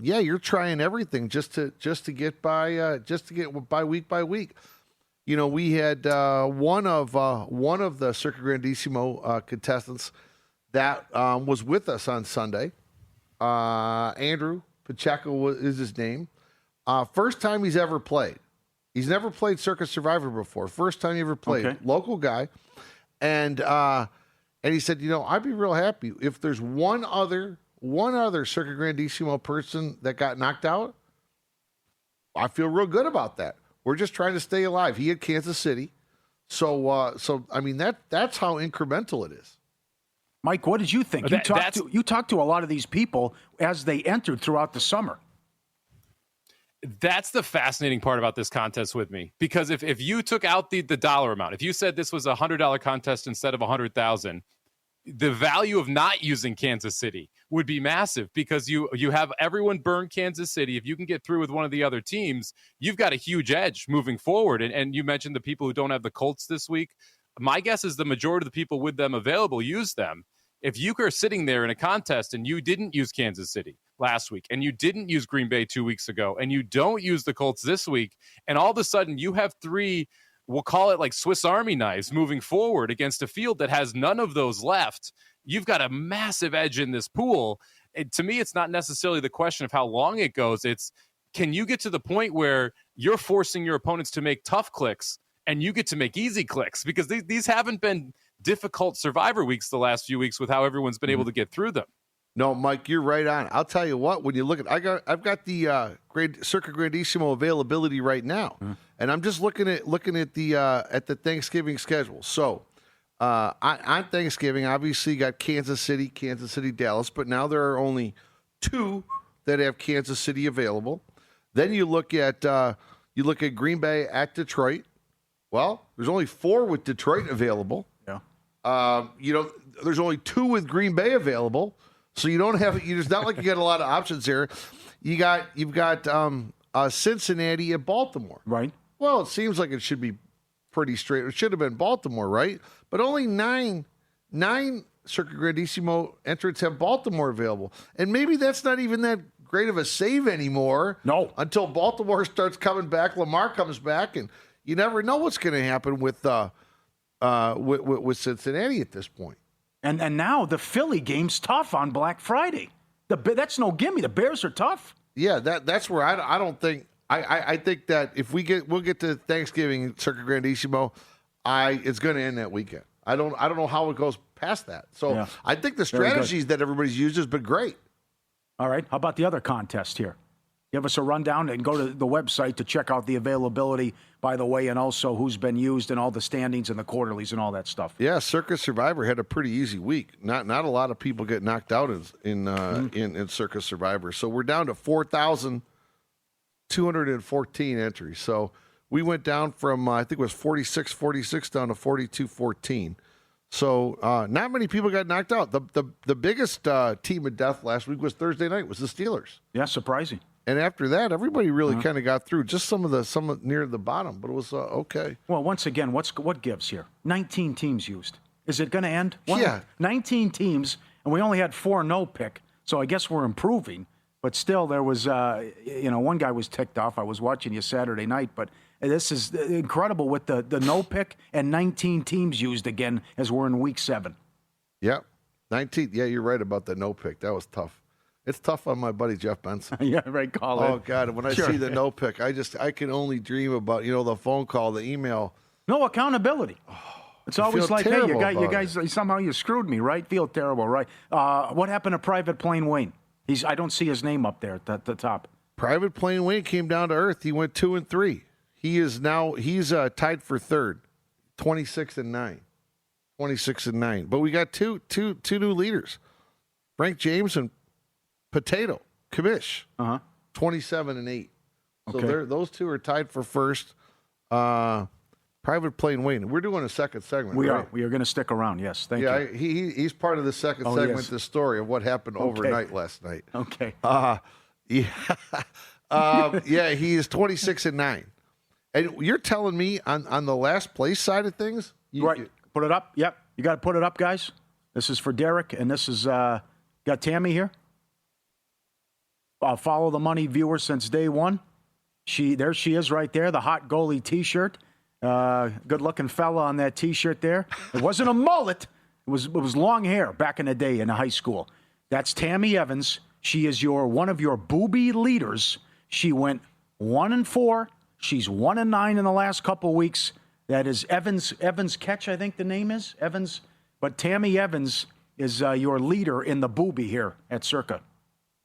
You're trying everything just to get by week by week. You know, we had one of the Circa Grandissimo contestants that was with us on Sunday. Andrew Pacheco is his name. First time he's ever played. He's never played Circus Survivor before. First time he ever played. Okay. Local guy. And he said, I'd be real happy if there's one other Circa Grandissimo person that got knocked out. I feel real good about that. We're just trying to stay alive. He had Kansas City. So I mean, that's how incremental it is. Mike, what did you think? You talked to a lot of these people as they entered throughout the summer. That's the fascinating part about this contest with me, because if you took out the dollar amount, if you said this was a $100 contest instead of 100,000, the value of not using Kansas City would be massive, because you have everyone burn Kansas City. If you can get through with one of the other teams, you've got a huge edge moving forward. And you mentioned the people who don't have the Colts this week. My guess is the majority of the people with them available use them. If you are sitting there in a contest and you didn't use Kansas City last week, and you didn't use Green Bay 2 weeks ago, and you don't use the Colts this week, and all of a sudden you have 3, we'll call it like Swiss Army knives moving forward against a field that has none of those left, you've got a massive edge in this pool. To me, it's not necessarily the question of how long it goes. It's, can you get to the point where you're forcing your opponents to make tough clicks and you get to make easy clicks? Because these haven't been difficult Survivor weeks the last few weeks with how everyone's been able to get through them. No, Mike, you're right on. I'll tell you what. When you look at, I've got the Circa Grandissimo availability right now, and I'm just looking at the Thanksgiving schedule. So on Thanksgiving, obviously, you got Kansas City, Dallas, but now there are only 2 that have Kansas City available. Then you look at Green Bay at Detroit. Well, there's only 4 with Detroit available. Yeah. There's only 2 with Green Bay available. So you don't have it's not like you got a lot of options here. You've got Cincinnati at Baltimore. Right. Well, it seems like it should be pretty straight. It should have been Baltimore, right? But only nine Circa Grandissimo entrants have Baltimore available. And maybe that's not even that great of a save anymore. No. Until Baltimore starts coming back, Lamar comes back, and you never know what's going to happen with Cincinnati at this point. And now the Philly game's tough on Black Friday. That's no gimme. The Bears are tough. Yeah, that's where I don't think I think that if we'll get to Thanksgiving Circa Grandissimo, it's going to end that weekend. I don't know how it goes past that. So yeah. I think the strategies that everybody's used has been great. All right. How about the other contest here? Give us a rundown and go to the website to check out the availability, by the way, and also who's been used and all the standings and the quarterlies and all that stuff. Yeah, Circa Survivor had a pretty easy week. Not a lot of people get knocked out in Circa Survivor. So we're down to 4,214 entries. So we went down from, I think it was 46 down to 42-14. So not many people got knocked out. The biggest team of death last week was Thursday night, was the Steelers. Yeah, surprising. And after that, everybody really kind of got through. Just some near the bottom, but it was okay. Well, once again, what gives here? 19 teams used. Is it going to end? Well, yeah. 19 teams, and we only had 4 no pick. So I guess we're improving. But still, there was, one guy was ticked off. I was watching you Saturday night, but this is incredible with the no pick and 19 teams used again as we're in week 7. Yep. 19. Yeah, you're right about the no pick. That was tough. It's tough on my buddy Jeff Benson. Yeah, right, Colin. Oh, God. When I see the no pick, I can only dream about, the phone call, the email. No accountability. It's always like, hey, you guys, somehow you screwed me, right? Feel terrible, right? What happened to Private Plane Wayne? I don't see his name up there at the top. Private Plane Wayne came down to earth. He went 2-3. He's tied for third, 26-9. 26-9. But we got two new leaders, Frank James and Potato Kamish, 27-8. So okay. Those two are tied for first. Private Plane Wayne. We're doing a second segment. We right? are. We are going to stick around. Yes, thank you. Yeah, he's part of the second segment. Yes. The story of what happened overnight last night. Okay. Yeah, he is 26-9. And you're telling me on the last place side of things, right? Put it up. Yep, you got to put it up, guys. This is for Derek, and this is got Tammy here. Follow the money viewer since day one. There she is right there, the hot goalie T-shirt. Good-looking fella on that T-shirt there. It wasn't a mullet. It was long hair back in the day in high school. That's Tammy Evans. She is one of your booby leaders. She went 1-4. She's 1-9 in the last couple weeks. That is Evans Catch, I think the name is Evans. But Tammy Evans is your leader in the booby here at Circa.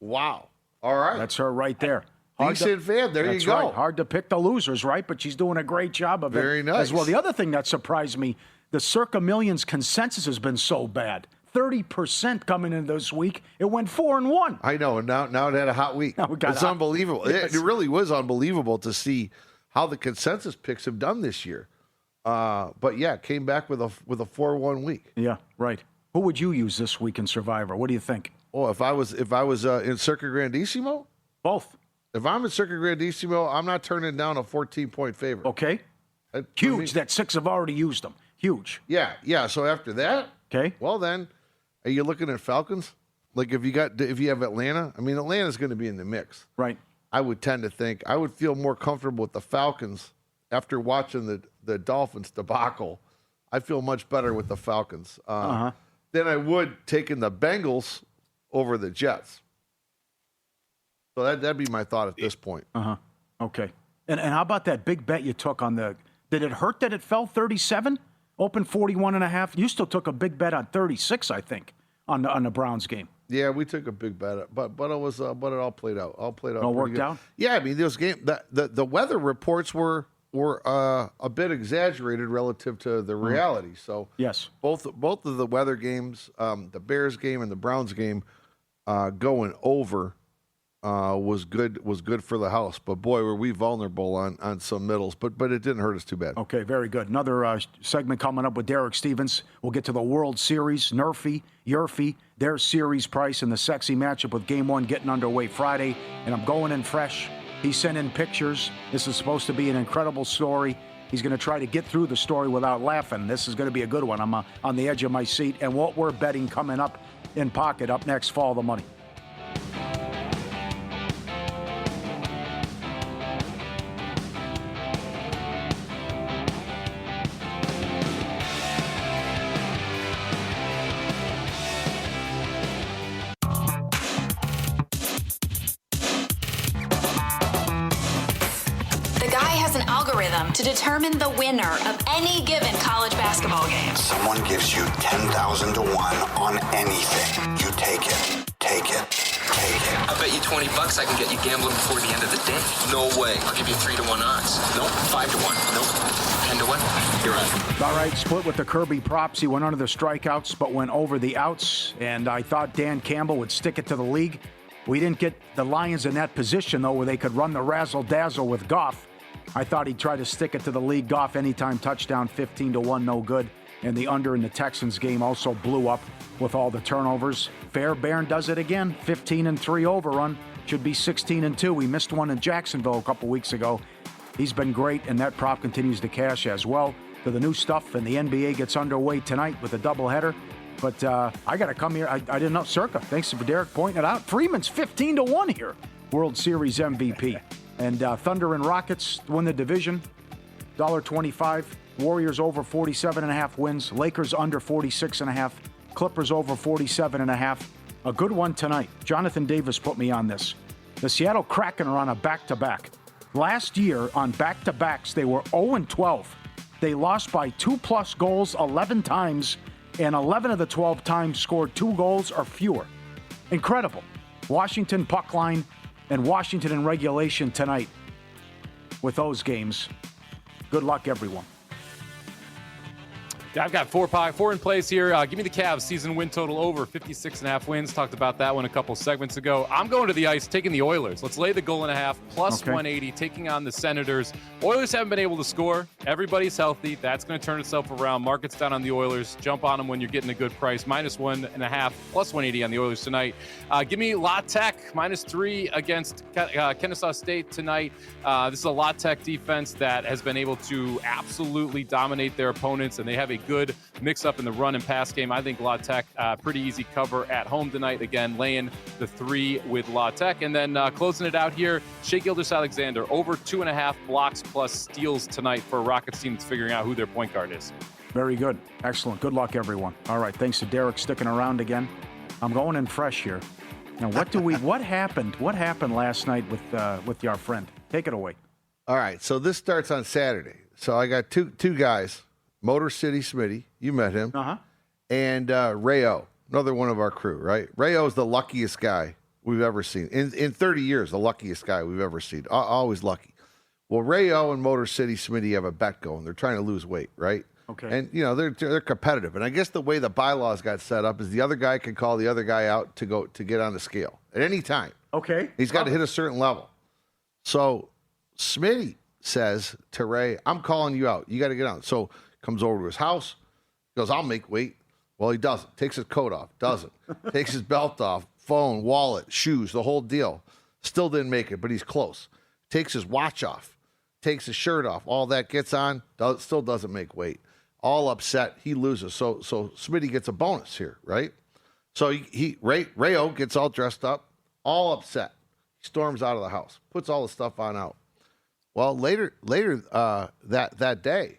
Wow. All right. That's her right there. Decent fan. There you go. Right. Hard to pick the losers, right? But she's doing a great job of it. Very nice. As well. The other thing that surprised me, the Circa Millions consensus has been so bad. 30% coming in this week. It went 4-1. I know. And now it had a hot week. It's unbelievable. Yes. It really was unbelievable to see how the consensus picks have done this year. But yeah, came back with a 4-1 week. Yeah, right. Who would you use this week in Survivor? What do you think? Oh, if I was in Circa Grandissimo? Both. If I'm in Circa Grandissimo, I'm not turning down a 14-point favorite. Okay. Huge that 6 have already used them. Huge. Yeah. So after that, okay. Well then, are you looking at Falcons? Like if you have Atlanta, I mean Atlanta's going to be in the mix. Right. I would tend to think I would feel more comfortable with the Falcons after watching the Dolphins debacle. I feel much better with the Falcons than I would taking the Bengals over the Jets. So that'd be my thought at this point. Okay. And how about that big bet you took on did it hurt that it fell 37? Open 41.5. You still took a big bet on 36, I think. on the Browns game. Yeah, we took a big bet, but it all played out. All played out. All pretty worked good. out? Yeah, I mean, those game the weather reports were a bit exaggerated relative to the reality. So yes, both of the weather games, the Bears game and the Browns game, going over was good for the house. But boy, were we vulnerable on some middles. But it didn't hurt us too bad. Okay, very good. Another segment coming up with Derek Stevens. We'll get to the World Series, Yurfie, their series price, and the sexy matchup with Game 1 getting underway Friday. And I'm going in fresh. He sent in pictures. This is supposed to be an incredible story. He's going to try to get through the story without laughing. This is going to be a good one. I'm on the edge of my seat. And what we're betting coming up in pocket up next, Follow the Money. To determine the winner of any given college basketball game. Someone gives you 10,000 to 1 on anything. You take it. Take it. Take it. I bet you $20 I can get you gambling before the end of the day. No way. I'll give you 3 to 1 odds. Nope. 5 to 1. Nope. 10 to 1. You're out. All right, split with the Kirby props. He went under the strikeouts, but went over the outs. And I thought Dan Campbell would stick it to the league. We didn't get the Lions in that position, though, where they could run the razzle-dazzle with Goff. I thought he'd try to stick it to the league. Goff anytime touchdown, 15 to 1, no good. And the under in the Texans game also blew up with all the turnovers. Fairbairn does it again, 15-3 overrun. Should be 16-2. We missed one in Jacksonville a couple weeks ago. He's been great, and that prop continues to cash as well. To the new stuff, and the NBA gets underway tonight with a doubleheader. But I got to come here. I didn't know. Circa, thanks for Derek pointing it out. Freeman's 15 to 1 here. World Series MVP. And Thunder and Rockets win the division, $1.25. Warriors over 47.5 wins. Lakers under 46.5. Clippers over 47.5. A good one tonight. Jonathan Davis put me on this. The Seattle Kraken are on a back-to-back. Last year on back-to-backs, they were 0-12. They lost by 2+ goals 11 times, and 11 of the 12 times scored 2 goals or fewer. Incredible. Washington puck line and Washington in regulation tonight with those games. Good luck, everyone. I've got four in place here. Give me the Cavs season win total over 56.5 wins. Talked about that one a couple segments ago. I'm going to the ice, taking the Oilers. Let's lay the goal and a half, plus 180, taking on the Senators. Oilers haven't been able to score. Everybody's healthy. That's going to turn itself around. Market's down on the Oilers. Jump on them when you're getting a good price. -1.5, plus 180 on the Oilers tonight. Give me La Tech, -3 against Kennesaw State tonight. This is a La Tech defense that has been able to absolutely dominate their opponents, and they have a good mix-up in the run and pass game. I think La Tech, pretty easy cover at home tonight. Again, laying the 3 with La Tech. And then closing it out here, Shai Gilgeous-Alexander, over 2.5 blocks plus steals tonight for a Rockets team that's figuring out who their point guard is. Very good. Excellent. Good luck, everyone. All right, thanks to Derek sticking around again. I'm going in fresh here. Now, what happened? What happened last night with our friend? Take it away. All right, so this starts on Saturday. So I got two guys. Motor City Smitty, you met him, and Rayo, another one of our crew, right? Rayo is the luckiest guy we've ever seen. In 30 years, the luckiest guy we've ever seen. Always lucky. Well, Rayo and Motor City Smitty have a bet going. They're trying to lose weight, right? Okay. And, you know, they're competitive. And I guess the way the bylaws got set up is the other guy can call the other guy out to get on the scale at any time. Okay. He's got to hit a certain level. So Smitty says to Ray, I'm calling you out. You got to get on. So comes over to his house, goes, I'll make weight. Well, he doesn't. Takes his coat off, doesn't. Takes his belt off, phone, wallet, shoes, the whole deal. Still didn't make it, but he's close. Takes his watch off, takes his shirt off, all that gets on, still doesn't make weight. All upset, he loses. So Smitty gets a bonus here, right? So Rayo gets all dressed up, all upset. He storms out of the house, puts all the stuff on out. Well, later that day,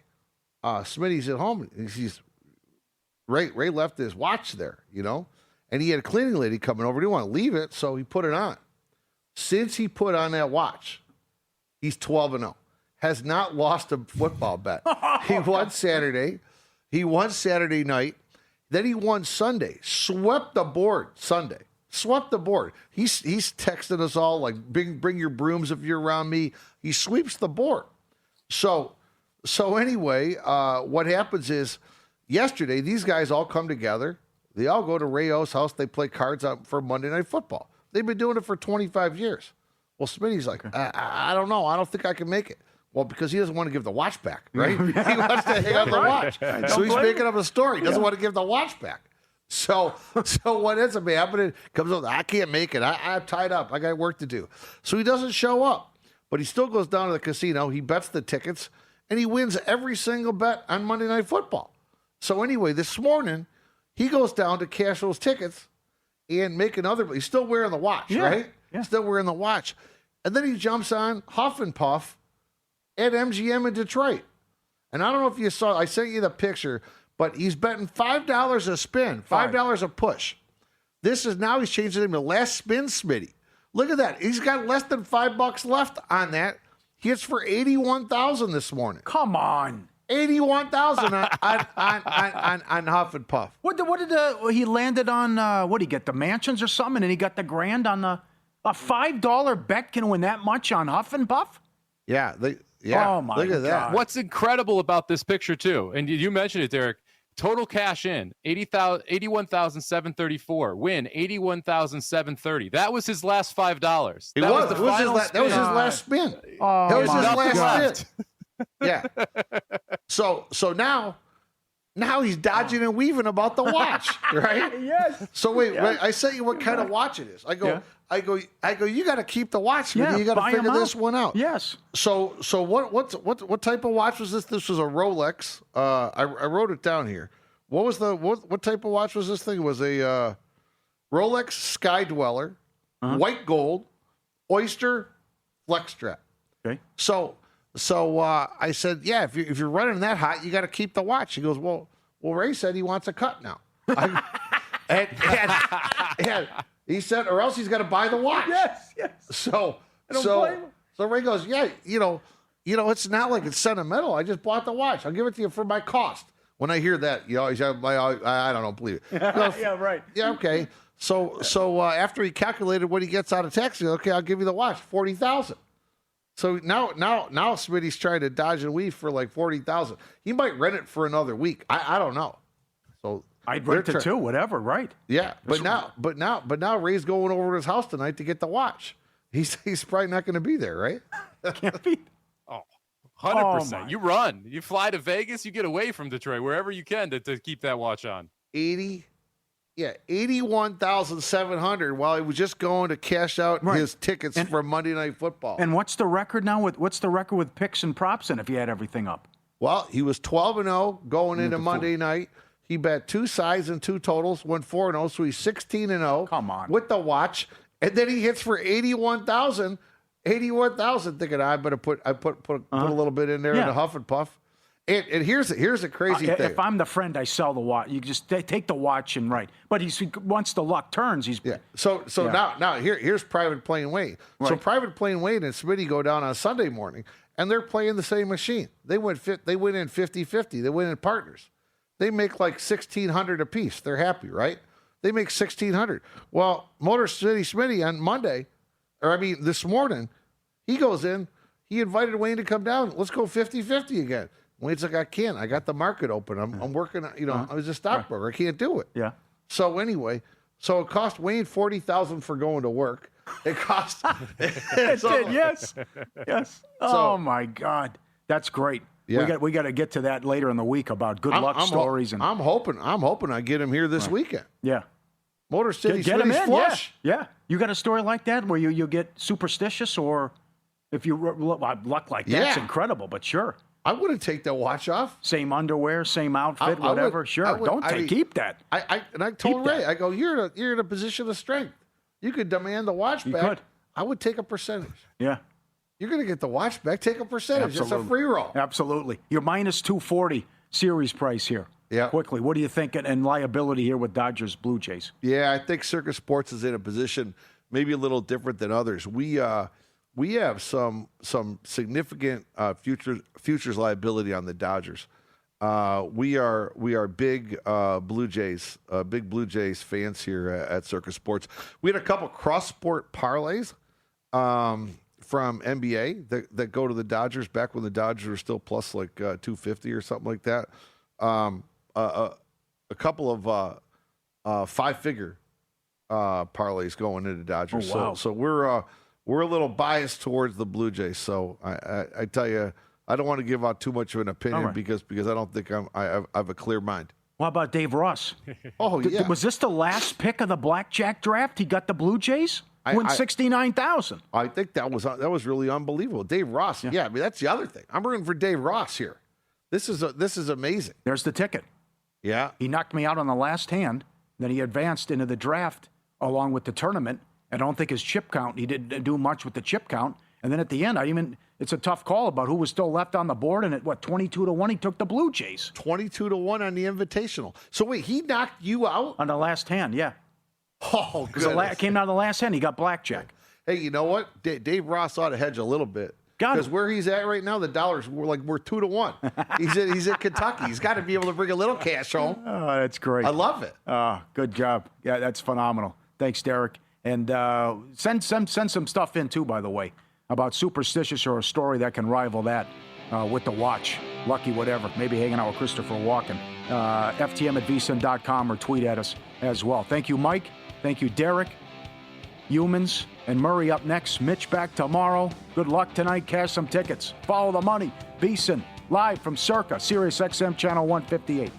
Smitty's at home. Ray left his watch there, you know, and he had a cleaning lady coming over. He didn't want to leave it, so he put it on. Since he put on that watch, he's 12-0. Has not lost a football bet. He won Saturday. He won Saturday night. Then he won Sunday, swept the board Sunday, swept the board. He's texting us all like, bring your brooms if you're around me. He sweeps the board. So anyway, what happens is yesterday, these guys all come together. They all go to Ray O's house. They play cards out for Monday Night Football. They've been doing it for 25 years. Well, Smitty's like, I don't know. I don't think I can make it. Well, because he doesn't want to give the watch back, right? He wants to hang on the watch. So he's making up a story. He doesn't want to give the watch back. So what ends up happening, comes out, I can't make it. I'm tied up. I got work to do. So he doesn't show up. But he still goes down to the casino. He bets the tickets, and he wins every single bet on Monday Night Football. So anyway, this morning, he goes down to cash those tickets and make another. He's still wearing the watch, right? Yeah. Still wearing the watch. And then he jumps on Huff and Puff at MGM in Detroit. And I don't know if you saw, I sent you the picture, but he's betting $5 a spin, $5 a push. This is now he's changed it to last spin, Smitty. Look at that. He's got less than $5 left on that. He hits for $81,000 this morning. Come on. $81,000 on Huff and Puff. What did he landed on? What did he get, the mansions or something? And he got the grand on a $5 bet can win that much on Huff and Puff? Yeah. Oh my Look at that. God. What's incredible about this picture too, and you mentioned it, Derek. Total cash in, 81,734. Win, 81,730. That was his last $5. That was his last spin. Oh, that was his last God. spin. Yeah. So now he's dodging and weaving about the watch, right? Yes. So wait, I sent you what kind of watch it is. I go, you got to keep the watch with you. You got to figure this one out. Yes. So what type of watch was this? This was a Rolex. I wrote it down here. What type of watch was this thing? It was a Rolex Sky Dweller, white gold, Oyster flex strap. Okay. So I said, yeah, if you're running that hot, you got to keep the watch. He goes, well, Ray said he wants a cut now. And he said, or else he's got to buy the watch. Yes. So Ray goes, yeah, it's not like it's sentimental. I just bought the watch. I'll give it to you for my cost. When I hear that, I don't know, believe it. Yeah, right. Yeah, okay. So after he calculated what he gets out of tax, he goes, okay, I'll give you the watch, $40,000. So now Smitty's trying to dodge and weave for like $40,000. He might rent it for another week. I don't know. So I'd rent it too, whatever, right? Yeah, but now Ray's going over to his house tonight to get the watch. He's probably not going to be there, right? Can't be. 100%. You run. You fly to Vegas. You get away from Detroit wherever you can to keep that watch on. 81,700 while he was just going to cash out his tickets for Monday Night Football. And what's the record now? What's the record with picks and props? And if you had everything up, well, he was 12-0 going into Monday night. He bet 2 sides and 2 totals, went 4-0, so he's 16-0. Come on, with the watch, and then he hits for 81,000. 81,000. Thinking I better put a little bit in there in the Huff and Puff. And here's a crazy thing. If I'm the friend, I sell the watch. You just take the watch and right. But once the luck turns, he's So now here's Private Plain Wayne. Right. So Private Plain Wayne and Smitty go down on Sunday morning, and they're playing the same machine. They win in 50-50. They win in partners. They make like $1,600 a piece. They're happy, right? They make $1,600. Well, Motor City Smitty on this morning, he goes in. He invited Wayne to come down. Let's go 50-50 again. Wayne's like, I can't. I got the market open. I'm working. I was a stockbroker. I can't do it. Yeah. So anyway, it cost Wayne $40,000 for going to work. It cost. It did. Yes. Oh my God, that's great. Yeah. We got to get to that later in the week about good luck stories. I'm hoping I get him here this weekend. Yeah. Motor City get him in. flush. Yeah. You got a story like that where you get superstitious, or if you luck like that's incredible. But sure. I wouldn't take that watch off. Same underwear, same outfit, whatever. Keep that. I told Ray, I go, you're in a position of strength. You could demand the watch back. Could. I would take a percentage. Yeah. You're going to get the watch back. Take a percentage. It's a free roll. Absolutely. You're minus 240 series price here. Yeah. Quickly, what do you think? And liability here with Dodgers Blue Jays. Yeah, I think Circus Sports is in a position maybe a little different than others. We have some significant futures liability on the Dodgers. We are big Blue Jays fans here at Circus Sports. We had a couple cross sport parlays from NBA that go to the Dodgers back when the Dodgers were still plus like 250 or something like that. A couple of 5-figure parlays going into Dodgers. Oh, wow. So we're a little biased towards the Blue Jays. So I tell you, I don't want to give out too much of an opinion because I don't think I have a clear mind. What about Dave Ross? Oh, yeah. Was this the last pick of the blackjack draft? He got the Blue Jays? Won $69,000. I think that was really unbelievable. Dave Ross. Yeah, I mean, that's the other thing. I'm rooting for Dave Ross here. This is amazing. There's the ticket. Yeah. He knocked me out on the last hand. Then he advanced into the draft along with the tournament. I don't think his chip count, he didn't do much with the chip count. And then at the end, it's a tough call about who was still left on the board. And at 22-1, he took the Blue Jays. 22-1 on the Invitational. So wait, he knocked you out? On the last hand, yeah. Oh, good. Came out of the last hand, he got blackjack. Hey, you know what? Dave Ross ought to hedge a little bit. Because where he's at right now, the dollar's worth 2-1. He's at Kentucky. He's got to be able to bring a little cash home. Oh, that's great. I love it. Good job. Yeah, that's phenomenal. Thanks, Derek. And send some stuff in, too, by the way, about superstitious or a story that can rival that with the watch. Lucky whatever. Maybe hanging out with Christopher Walken. FTM@vsin.com or tweet at us as well. Thank you, Mike. Thank you, Derek. Humans and Murray up next. Mitch back tomorrow. Good luck tonight. Cash some tickets. Follow the money. VSiN, live from Circa, Sirius XM Channel 158.